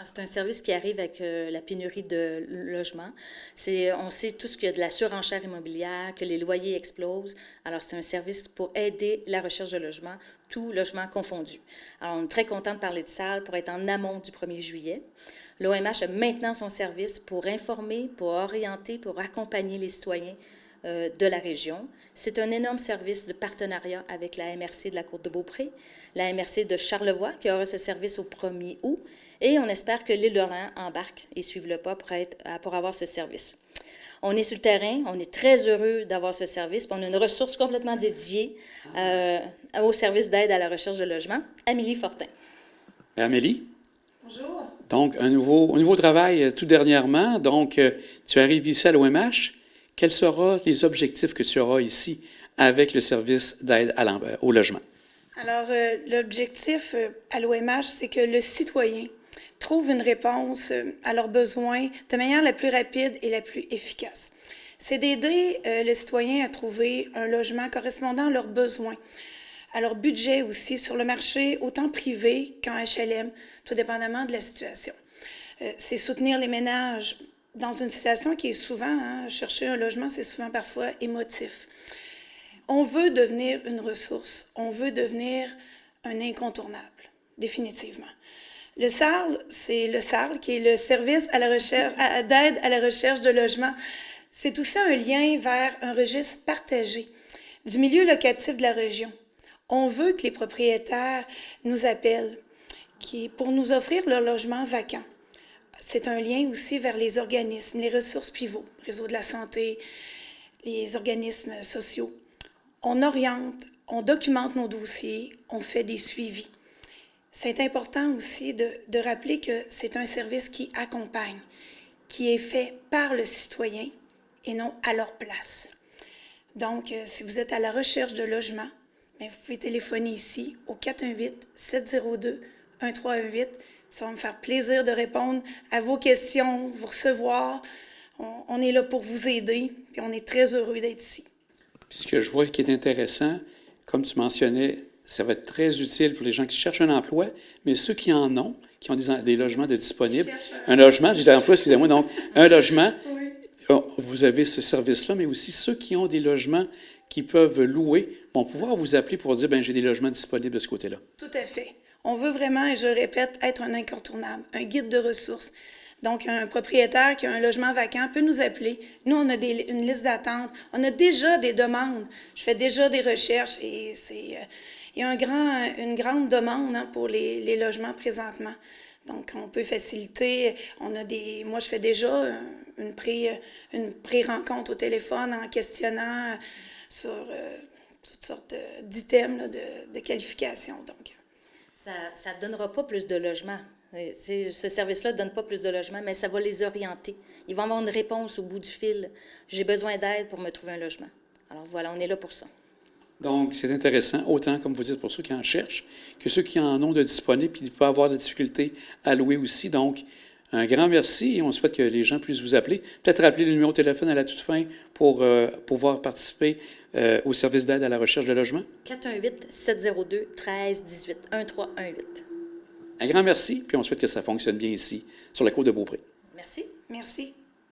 C'est un service qui arrive avec la pénurie de logements. On sait tous qu'il y a de la surenchère immobilière, que les loyers explosent. Alors, c'est un service pour aider la recherche de logement, tout logement confondu. Alors, on est très content de parler de SAL pour être en amont du 1er juillet. L'OMH a maintenant son service pour informer, pour orienter, pour accompagner les citoyens de la région. C'est un énorme service de partenariat avec la MRC de la Côte-de-Beaupré, la MRC de Charlevoix qui aura ce service au 1er août, et on espère que l'Île-d'Orléans embarque et suive le pas pour avoir ce service. On est sur le terrain, on est très heureux d'avoir ce service, puis on a une ressource complètement dédiée au service d'aide à la recherche de logement. Amélie Fortin. Amélie? Bonjour. Donc, un nouveau travail tout dernièrement. Donc, tu arrives ici à l'OMH. Quels seront les objectifs que tu auras ici avec le service d'aide au logement? Alors, l'objectif à l'OMH, c'est que le citoyen trouve une réponse à leurs besoins de manière la plus rapide et la plus efficace. C'est d'aider le citoyen à trouver un logement correspondant à leurs besoins, à leur budget aussi, sur le marché, autant privé qu'en HLM, tout dépendamment de la situation. C'est soutenir les ménages dans une situation qui est souvent, chercher un logement, c'est souvent parfois émotif. On veut devenir une ressource, on veut devenir un incontournable, définitivement. Le SARL, c'est le SARL, qui est le service d'aide à la recherche de logement. C'est aussi un lien vers un registre partagé du milieu locatif de la région. On veut que les propriétaires nous appellent pour nous offrir leur logement vacant. C'est un lien aussi vers les organismes, les ressources pivots, réseau de la santé, les organismes sociaux. On oriente, on documente nos dossiers, on fait des suivis. C'est important aussi de rappeler que c'est un service qui accompagne, qui est fait par le citoyen et non à leur place. Donc, si vous êtes à la recherche de logement, bien, vous pouvez téléphoner ici au 418-702-1318. Ça va me faire plaisir de répondre à vos questions, vous recevoir. On est là pour vous aider, et on est très heureux d'être ici. Puis ce que je vois qui est intéressant, comme tu mentionnais, ça va être très utile pour les gens qui cherchent un emploi, mais ceux qui en ont, qui ont des logements de disponibles. Un logement, j'ai l'emploi, excusez-moi, donc un logement, oui. Vous avez ce service-là, mais aussi ceux qui ont des logements qui peuvent louer vont pouvoir vous appeler pour dire, bien, j'ai des logements disponibles de ce côté-là. Tout à fait. On veut vraiment, et je le répète, être un incontournable, un guide de ressources. Donc, un propriétaire qui a un logement vacant peut nous appeler. Nous, on a une liste d'attente. On a déjà des demandes. Je fais déjà des recherches et il y a une grande demande pour les logements présentement. Donc, on peut faciliter. Moi, je fais déjà une pré-rencontre au téléphone en questionnant sur toutes sortes d'items de qualification. Donc, ça ne donnera pas plus de logements. Ce service-là ne donne pas plus de logements, mais ça va les orienter. Ils vont avoir une réponse au bout du fil. J'ai besoin d'aide pour me trouver un logement. Alors voilà, on est là pour ça. Donc, c'est intéressant, autant, comme vous dites, pour ceux qui en cherchent, que ceux qui en ont de disponibles, puis ils peuvent avoir de la difficulté à louer aussi. Donc, un grand merci et on souhaite que les gens puissent vous appeler. Peut-être rappeler le numéro de téléphone à la toute fin pour pouvoir participer au service d'aide à la recherche de logement. 418-702-1318, 1318. Un grand merci, puis on souhaite que ça fonctionne bien ici, sur la Côte-de-Beaupré. Merci. Merci.